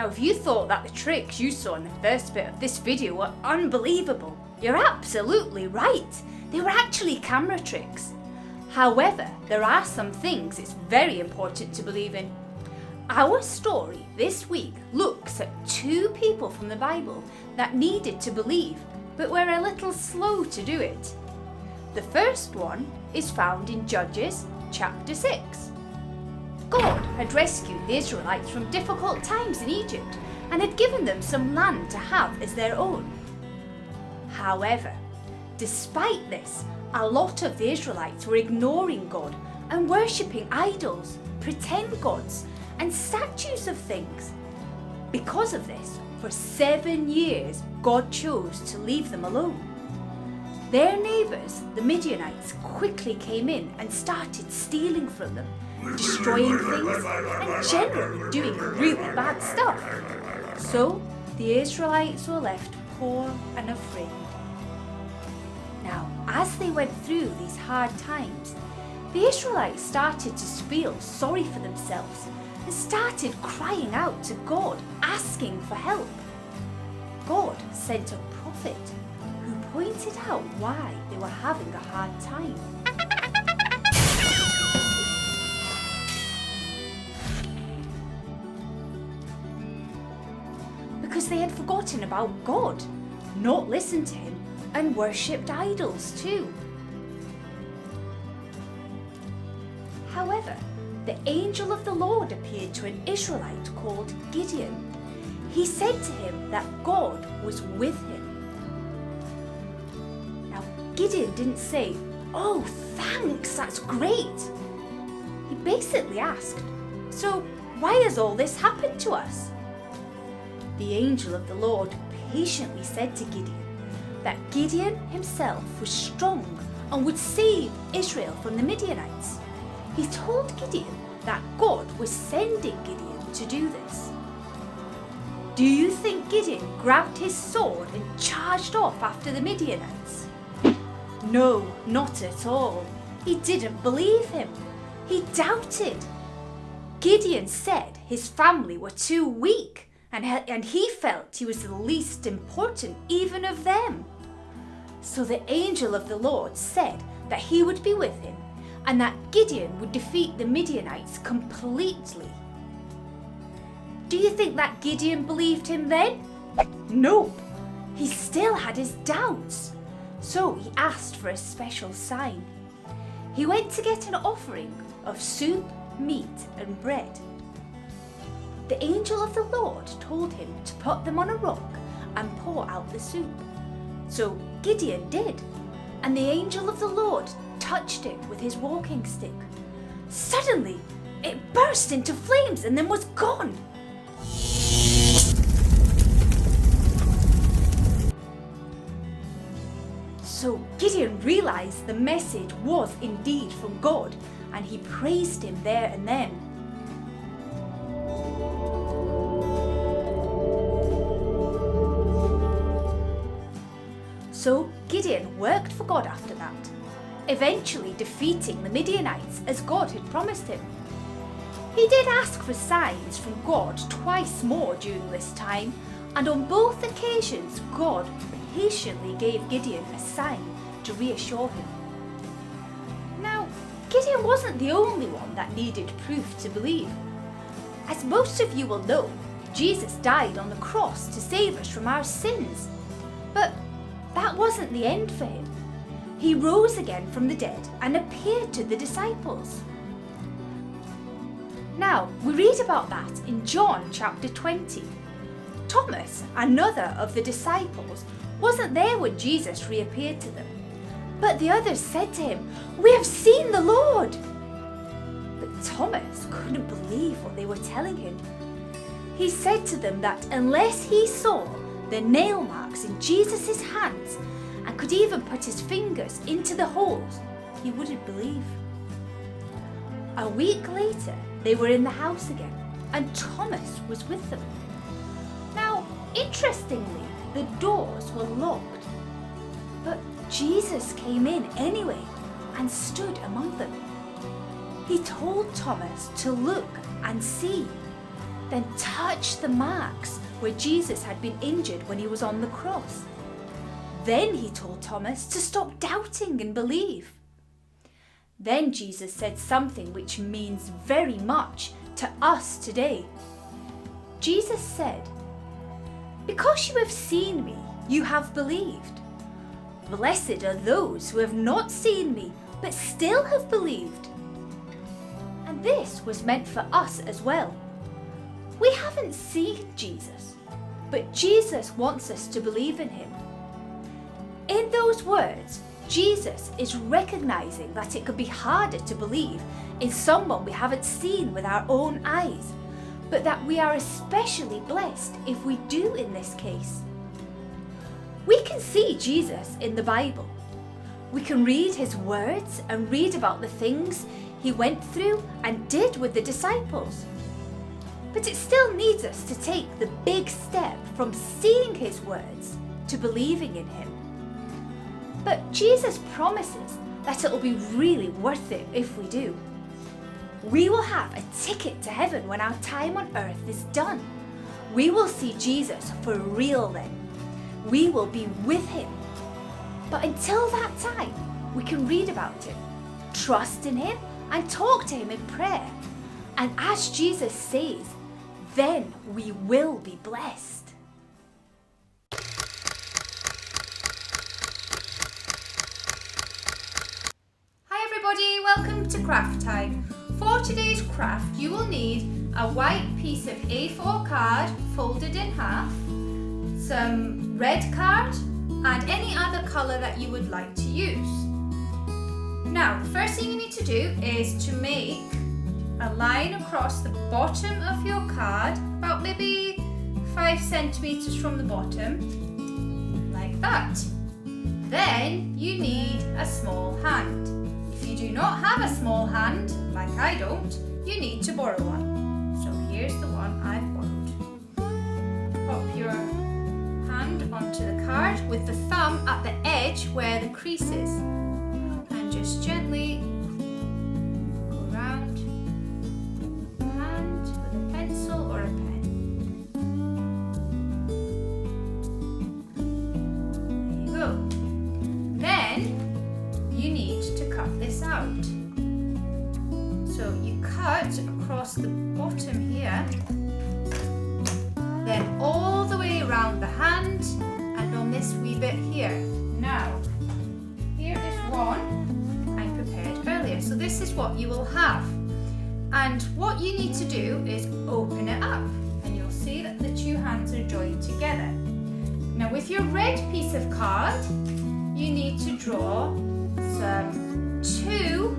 Now, if you thought that the tricks you saw in the first bit of this video were unbelievable, you're absolutely right. They were actually camera tricks. However, there are some things it's very important to believe in. Our story this week looks at two people from the Bible that needed to believe, but were a little slow to do it. The first one is found in Judges chapter 6. God had rescued the Israelites from difficult times in Egypt and had given them some land to have as their own. However, despite this, a lot of the Israelites were ignoring God and worshipping idols, pretend gods, and statues of things. Because of this, for 7 years, God chose to leave them alone. Their neighbours, the Midianites, quickly came in and started stealing from them, destroying things, and generally doing really bad stuff. So the Israelites were left poor and afraid. Now, as they went through these hard times, the Israelites started to feel sorry for themselves and started crying out to God, asking for help. God sent a prophet who pointed out why they were having a hard time. Because they had forgotten about God, not listened to him, and worshipped idols too. However, the angel of the Lord appeared to an Israelite called Gideon. He said to him that God was with him. Now, Gideon didn't say, "Oh, thanks, that's great." He basically asked, "So why has all this happened to us?" The angel of the Lord patiently said to Gideon that Gideon himself was strong and would save Israel from the Midianites. He told Gideon that God was sending Gideon to do this. Do you think Gideon grabbed his sword and charged off after the Midianites? No, not at all. He didn't believe him. He doubted. Gideon said his family were too weak and he felt he was the least important even of them. So the angel of the Lord said that he would be with him and that Gideon would defeat the Midianites completely. Do you think that Gideon believed him then? No, he still had his doubts. So he asked for a special sign. He went to get an offering of soup, meat, and bread. The angel of the Lord told him to put them on a rock and pour out the soup. So Gideon did, and the angel of the Lord touched it with his walking stick. Suddenly, it burst into flames and then was gone. So Gideon realized the message was indeed from God, and he praised him there and then. So Gideon worked for God after that, eventually defeating the Midianites as God had promised him. He did ask for signs from God twice more during this time, and on both occasions God patiently gave Gideon a sign to reassure him. Now, Gideon wasn't the only one that needed proof to believe. As most of you will know, Jesus died on the cross to save us from our sins. But that wasn't the end for him. He rose again from the dead and appeared to the disciples. Now, we read about that in John chapter 20. Thomas, another of the disciples, wasn't there when Jesus reappeared to them. But the others said to him, "We have seen the Lord!" But Thomas couldn't believe what they were telling him. He said to them that unless he saw the nail marks in Jesus' hands and could even put his fingers into the holes, he wouldn't believe. A week later, they were in the house again, and Thomas was with them. Now, interestingly, the doors were locked, but Jesus came in anyway and stood among them. He told Thomas to look and see. then touch the marks where Jesus had been injured when he was on the cross. Then he told Thomas to stop doubting and believe. Then Jesus said something which means very much to us today. Jesus said, "Because you have seen me, you have believed. Blessed are those who have not seen me, but still have believed." And this was meant for us as well. We haven't seen Jesus, but Jesus wants us to believe in him. In those words, Jesus is recognizing that it could be harder to believe in someone we haven't seen with our own eyes, but that we are especially blessed if we do in this case. We can see Jesus in the Bible. We can read his words and read about the things he went through and did with the disciples. But it still needs us to take the big step from seeing his words to believing in him. But Jesus promises that it will be really worth it if we do. We will have a ticket to heaven when our time on earth is done. We will see Jesus for real then. We will be with him. But until that time, we can read about him, trust in him, and talk to him in prayer. And as Jesus says, then we will be blessed. Hi everybody, welcome to Craft Time. For today's craft, you will need a white piece of A4 card folded in half, some red card, and any other colour that you would like to use. Now, the first thing you need to do is to make a line across the bottom of your card, about maybe 5 centimetres from the bottom, like that. Then you need a small hand. If you do not have a small hand, like I don't, you need to borrow one. So here's the one I've borrowed. Pop your hand onto the card with the thumb at the edge where the crease is, and just gently go around the hand with a pencil or a pen. There you go. Then you need to cut this out. So you cut across the bottom here, then all the way around the hand and on this wee bit here. Now, here is one I prepared earlier. So this is what you will have. And what you need to do is open it up and you'll see that the two hands are joined together. Now with your red piece of card, you need to draw some 2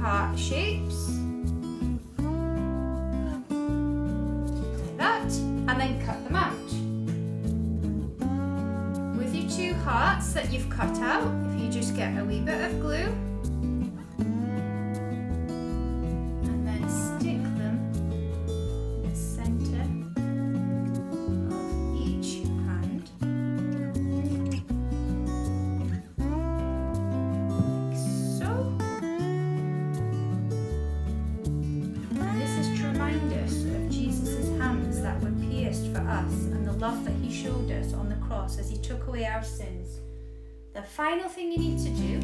heart shapes like that, and then cut them out. With your 2 hearts that you've cut out, if you just get a wee bit of glue and then stick them in the centre of each hand, like so. And this is to remind us of Jesus' hands that were pierced for us and the love that he showed us on the cross as he took away our sins. The final thing you need to do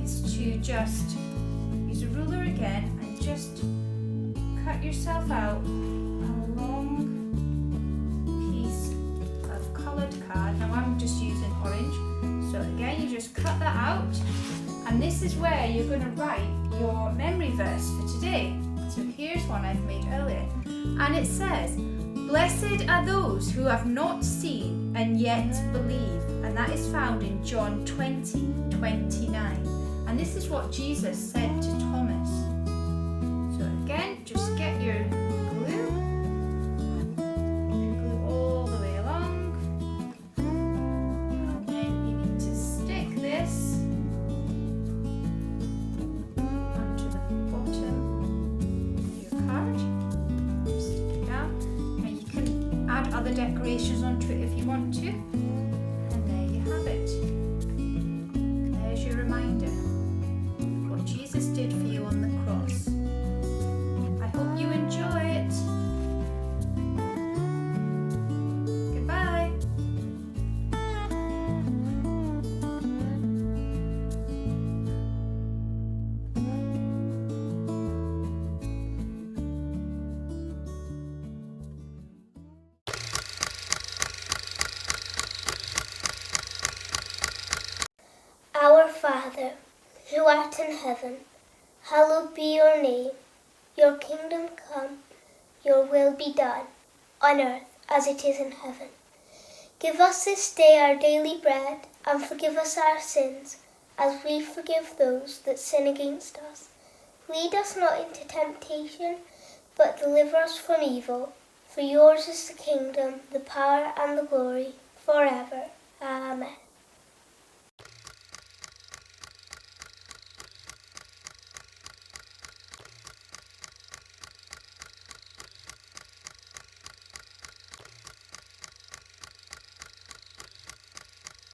is to just use a ruler again and just cut yourself out a long piece of coloured card. Now I'm just using orange. So again, you just cut that out, and this is where you're going to write your memory verse for today. So here's one I've made earlier, and it says, "Blessed are those who have not seen and yet believe." And that is found in John 20:29. And this is what Jesus said to Thomas. So again, just get your glue. Glue all the way along. And then you need to stick this onto the bottom of your card. Just stick it down. And you can add other decorations onto it if you want to. And there you have it. There's your reminder of what Jesus did for you on the cross. I hope you enjoy it. who art in heaven, hallowed be your name. Your kingdom come, your will be done, on earth as it is in heaven. Give us this day our daily bread, and forgive us our sins, as we forgive those that sin against us. Lead us not into temptation, but deliver us from evil. For yours is the kingdom, the power, and the glory, forever. Amen.